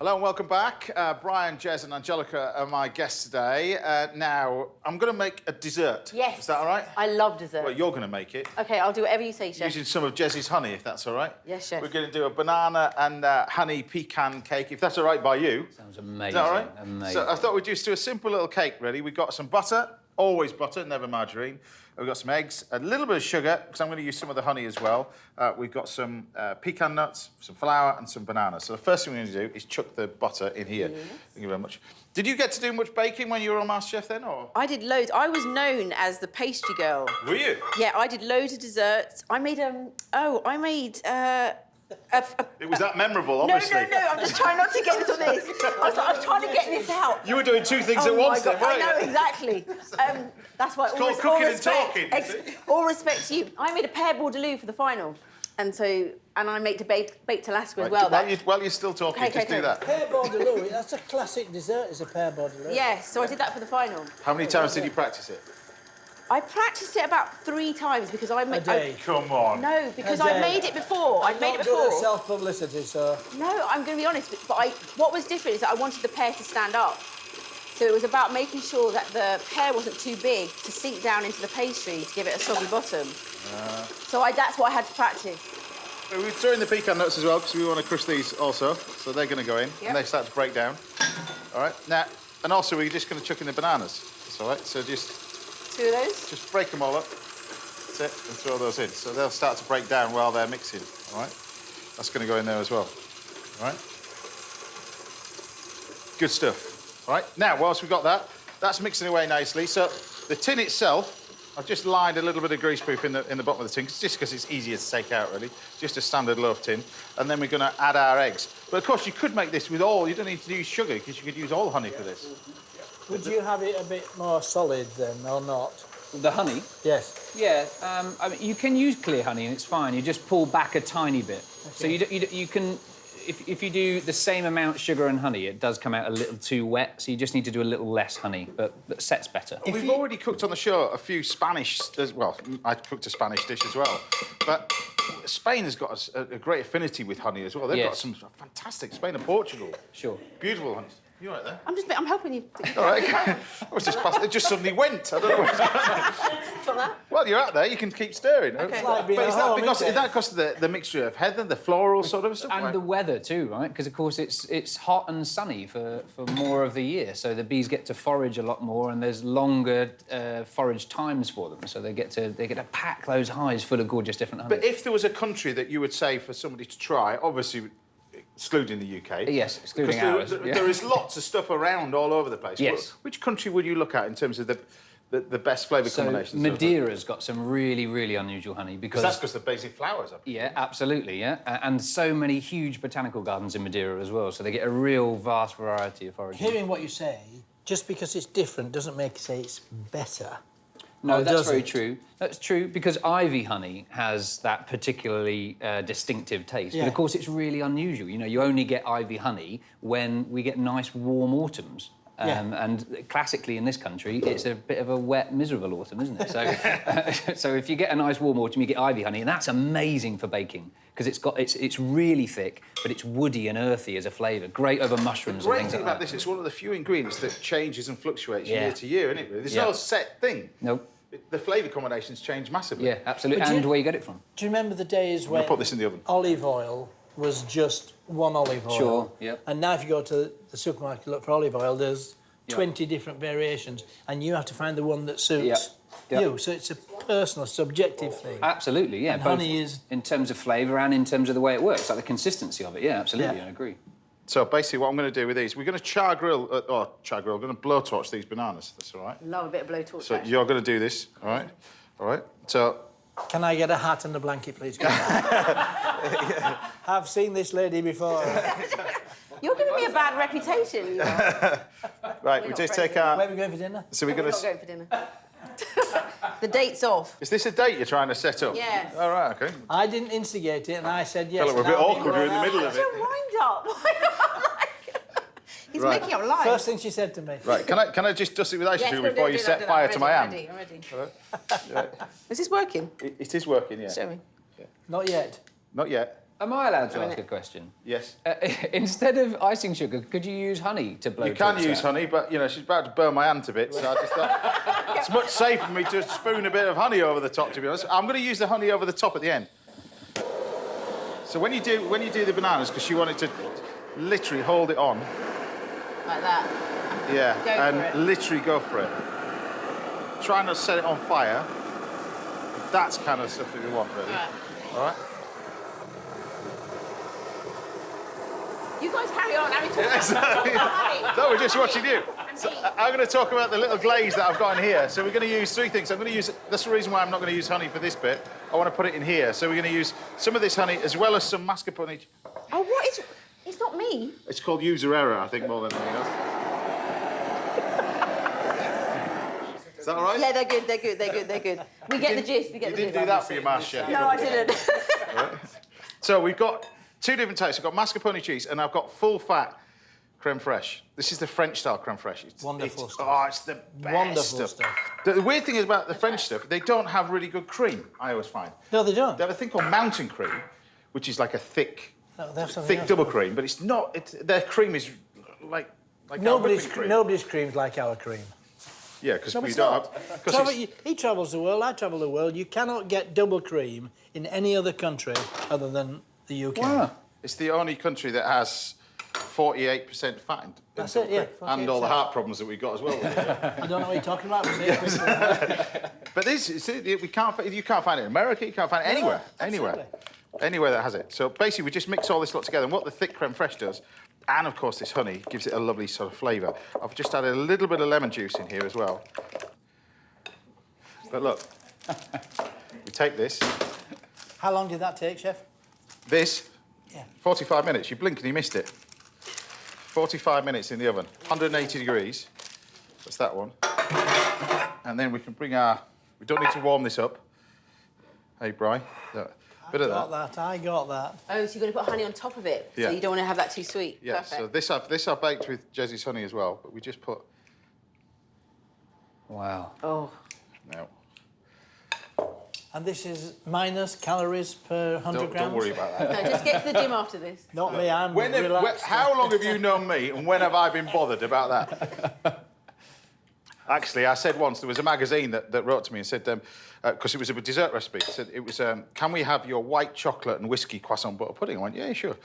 Hello and welcome back. Brian, Jez and Angelica are my guests today. Now, I'm going to make a dessert. Yes. Is that all right? I love dessert. Well, you're going to make it. OK, I'll do whatever you say, Chef. Using some of Jez's honey, if that's all right. Yes, Chef. We're going to do a banana and honey pecan cake, if that's all right by you. Sounds amazing. Is that all right? Amazing. So I thought we'd just do a simple little cake, really. We've got some butter, always butter, never margarine. We've got some eggs, a little bit of sugar, because I'm going to use some of the honey as well. We've got some pecan nuts, some flour, and some bananas. So the first thing we're going to do is chuck the butter in here. Yes. Thank you very much. Did you get to do much baking when you were on MasterChef then, or...? I did loads. I was known as the pastry girl. Were you? Yeah, I did loads of desserts. I made, It was that memorable, obviously. No, I'm just trying not to get into this. I was trying to get this out. You were doing two things at Oh my once then, God, weren't you? I know, exactly. That's why It's called cooking and talking, you see. All respect to you. I made a pear bordaloo for the final. And I made a baked Alaska as well. While you're still talking, Okay, just do that. Pear bordaloo, that's a classic dessert, is a pear bordaloo. Yes, so I did that for the final. How many times did you practice it? I practiced it about 3 times because I made... A day. Come on. No, because A I day. made it before. I'd made it Not good at before. self-publicity, so... No, I'm going to be honest, but what was different is that I wanted the pear to stand up. So it was about making sure that the pear wasn't too big to sink down into the pastry to give it a soggy bottom. So that's what I had to practice. We throw in the pecan nuts as well, because we want to crush these also. So they're going to go in, and they start to break down. All right, now, and also we're just going to chuck in the bananas. That's all right, so just 2 of those? Just break them all up. That's it, and throw those in. So they'll start to break down while they're mixing, all right? That's going to go in there as well, all right? Good stuff, all right? Now, whilst we've got that, that's mixing away nicely. So the tin itself, I've just lined a little bit of greaseproof in the bottom of the tin, just because it's easier to take out, really. Just a standard loaf tin. And then we're going to add our eggs. But, of course, you could make this with all... You don't need to use sugar, because you could use all honey for this. Would you have it a bit more solid then, or not? The honey? Yes. Yeah, I mean, you can use clear honey and it's fine. You just pull back a tiny bit. Okay. So you can... If you do the same amount sugar and honey, it does come out a little too wet, so you just need to do a little less honey, but set's better. We've already cooked on the show a few Spanish... Well, I cooked a Spanish dish as well. But Spain has got a great affinity with honey as well. They've got some fantastic... Spain and Portugal. Sure. Beautiful honey. You all right there? I'm helping you. All right. It just suddenly went. I don't know what's Got that? Well, you're out there. You can keep stirring. Okay. It's like being But at home, isn't it? because of the mixture of heather, the floral sort of stuff? And the weather too, right? Because, of course, it's hot and sunny for more of the year, so the bees get to forage a lot more and there's longer forage times for them, so they get to pack those hives full of gorgeous different honey. But if there was a country that you would say for somebody to try, obviously... excluding the UK. Yes, excluding ours. There is lots of stuff around all over the place. Yes. Which country would you look at in terms of the best flavour combinations? Madeira's got some really, really unusual honey because... That's because the basic flowers are... Yeah, absolutely, yeah. And so many huge botanical gardens in Madeira as well, so they get a real vast variety of foraging. Hearing what you say, just because it's different doesn't make it say it's better. No, Or that's does very it? true. That's true, because ivy honey has that particularly distinctive taste. Yeah. But, of course, it's really unusual. You know, you only get ivy honey when we get nice, warm autumns. And classically in this country, it's a bit of a wet, miserable autumn, isn't it? So, so if you get a nice warm autumn, you get ivy honey, and that's amazing for baking because it's really thick, but it's woody and earthy as a flavour. Great over mushrooms and The great things thing like about that. this, it's one of the few ingredients that changes and fluctuates Yeah. year to year, isn't it? Really? There's Yeah. no set thing. Nope. The flavour combinations change massively. Yeah, absolutely. But And where you get it from. Do you remember the days when put this in the oven. olive oil was just one olive oil? Sure, yep. And now if you go to the supermarket look for olive oil, there's 20 different variations, and you have to find the one that suits you. So it's a personal, subjective thing. Absolutely, yeah. And Both honey is... in terms of flavour and in terms of the way it works, like the consistency of it. Yeah, absolutely, Yeah. I agree. So basically what I'm going to do with these, we're going to we're going to blowtorch these bananas. That's all right? Love a bit of blowtorch. So you're going to do this, all right? All right? So... Can I get a hat and a blanket, please? I've seen this lady before. You're giving me a bad reputation. You are. Right, we just take our... Where are we going for dinner? So we're We're going not going for dinner. The date's off. Is this a date you're trying to set up? Yeah. All right, OK. I didn't instigate it, and I said yes. Felt like we're a bit awkward. You're in the middle of it. Your wind up. He's Right. making up lies. First thing she said to me. Right, can I just dust it with ice Yes, cube do before that, you do set that, fire I'm to my ready, hand? I'm ready. Is this working? It is working, yeah. Show me. Not yet. Not yet. Am I allowed to ask a question? Yes. Instead of icing sugar, could you use honey to blow? You can tricks use out? honey, but, you know, she's about to burn my hand to bits, so I just thought it's much safer for me to spoon a bit of honey over the top, to be honest. I'm going to use the honey over the top at the end. So when you do the bananas, because you want it to literally hold it on. Like that. Yeah, Go and for it. literally go for it. Try not to set it on fire. That's kind of stuff that we want, really. Right. All right? You guys carry on. Harry, talk about No, we're just watching you. And So me. I'm going to talk about the little glaze that I've got in here. So we're going to use 3 things. I'm going to use, that's the reason why I'm not going to use honey for this bit. I want to put it in here. So we're going to use some of this honey as well as some mascarpone. Oh, what is... It's not me. It's called user error, I think, more than anything else. Is that all right? Yeah, they're good. We get the gist. We get You the didn't gist. do that for your master chef. No, I didn't. So we've got 2 different types. I've got mascarpone cheese and I've got full-fat creme fraiche. This is the French-style creme fraiche. Wonderful stuff. Oh, it's the best Wonderful stuff. The weird thing is about the French stuff, they don't have really good cream, I always find. No, they don't. They have a thing called mountain cream, which is like a thick No, they have something else. double cream, but it's not. Their cream is like our Nobody's whipping cream. nobody's cream's like our cream. Yeah, because No, we it's don't not. have. 'Cause He travels the world. I travel the world. You cannot get double cream in any other country other than the UK. Wow. it's the only country that has 48% fat. That's it, yeah, And all the 48%. heart problems that we've got as well. I don't know what you're talking about. But But you can't find it in America. You can't find it anywhere. absolutely. Anywhere that has it. So basically, we just mix all this lot together. And what the thick creme fraiche does, and of course this honey, gives it a lovely sort of flavour. I've just added a little bit of lemon juice in here as well. But look, we take this. How long did that take, Chef? This, Yeah. 45 minutes. You blink and you missed it. 45 minutes in the oven, 180 degrees. That's that one. And then we can bring our... We don't need to warm this up. Hey, Bri. Bit of that. I got that. Oh, so you're going to put honey on top of it. Yeah. So you don't want to have that too sweet. Yeah, Perfect. so this I've baked with Jez's honey as well, but we just put... Wow. Oh. No. And this is minus calories per 100 grams? Don't worry about that. No, just get to the gym after this. Not me, I'm relaxed. How long have you known me and when have I been bothered about that? Actually, I said once, there was a magazine that wrote to me and said, because it was a dessert recipe, said it was, can we have your white chocolate and whiskey croissant butter pudding? I went, yeah, sure.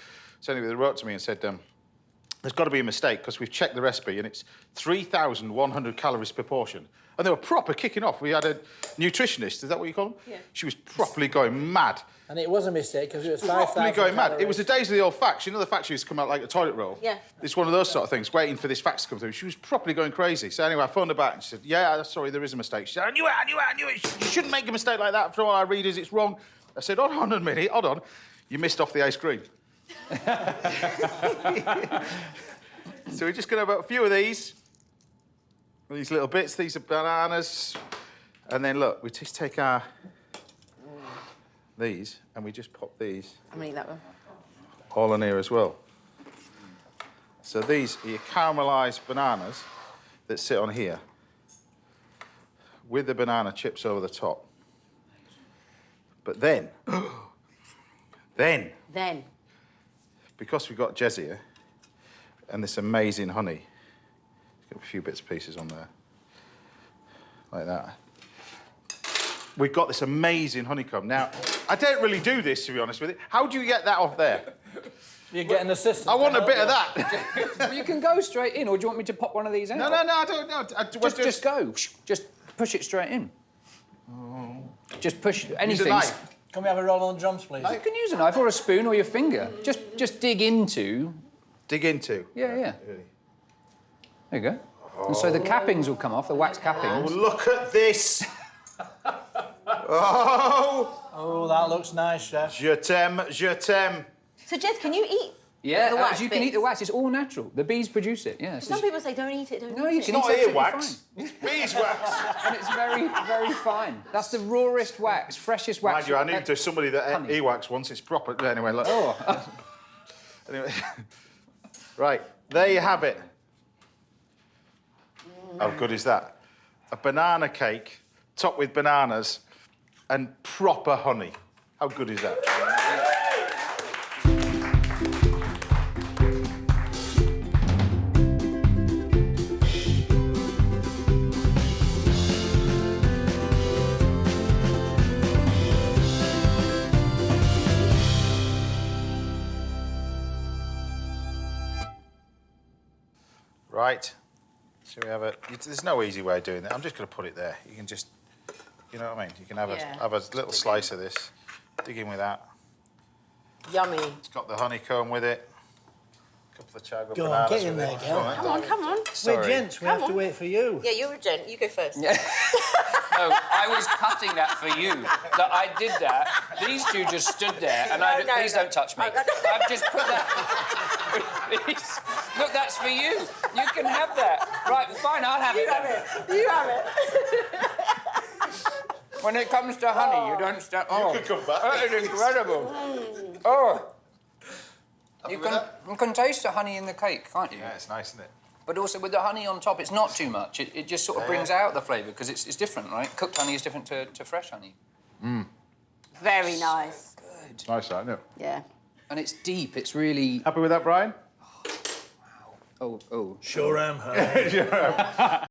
So anyway, they wrote to me and said, there's got to be a mistake because we've checked the recipe and it's 3,100 calories per portion. And they were proper kicking off. We had a nutritionist, is that what you call them? Yeah. She was properly going mad. And it was a mistake because it was 5,000 Properly going mad. calories. It was the days of the old fax. You know the fax used to come out like a toilet roll? Yeah. It's one of those sort of things, waiting for this fax to come through. She was properly going crazy. So anyway, I phoned her back and she said, yeah, sorry, there is a mistake. She said, I knew it. You shouldn't make a mistake like that for all our readers. It's wrong. I said, hold on a minute, hold on. You missed off the ice cream. So we're just going to have a few of these little bits. These are bananas. And then, look, we just take these and we just pop these I'm going to eat that one. all in here as well. So these are your caramelised bananas that sit on here with the banana chips over the top. But then, because we've got Jez here and this amazing honey, got a few bits and pieces on there, like that. We've got this amazing honeycomb. Now, I don't really do this, to be honest with you. How do you get that off there? You get an assistant. I want to a bit help of you. that. Well, you can go straight in, or do you want me to pop one of these out? No, I don't know. Just go. Just push it straight in. Just push anything. Use a knife. Can we have a roll on the drums, please? You can use a knife or a spoon or your finger. Just dig into. Dig into. Yeah. There you go. And so the cappings will come off, the wax Oh, cappings. look at this. Oh, that looks nice, Chef. Je t'aime. So, Jez, can you eat Yeah, the wax you can eat bits? the wax. It's all natural. The bees produce it. Yeah. Some people say don't eat it, don't No, eat you it. can Not eat it. earwax. It's beeswax. And it's very, very fine. That's the rawest wax, freshest wax. Mind you, I knew to somebody that honey. ate earwax once. It's proper. Anyway, look. Oh. Anyway. Right, there you have it. How good is that? A banana cake topped with bananas and proper honey. How good is that? Right. So we have a... There's no easy way of doing that. I'm just going to put it there. You can just... You know what I mean? You can have, have a little slice of this. Dig in with that. Yummy. It's got the honeycomb with it. A couple of chaga Go on, bananas get in with there, it. girl. Come on, come on. We're gents, we have to wait for you. Yeah, you're a gent. You go first. No, I was cutting that for you. That I did that. These two just stood there, and please don't touch me. I've just put that. Please. Look, that's for you. You can have that. Right, fine, I'll have it. You have it. When it comes to honey, you don't stand. Oh, You could come back. that is incredible. Oh. Happy You with can, that? you can taste the honey in the cake, can't you? Yeah, it's nice, isn't it? But also with the honey on top, it's not too much. It just sort of brings out the flavour because it's different, right? Cooked honey is different to fresh honey. Very nice. Good. Nice, that, isn't it? Yeah. And it's deep. It's really. Happy with that, Brian? Oh. Sure am, honey.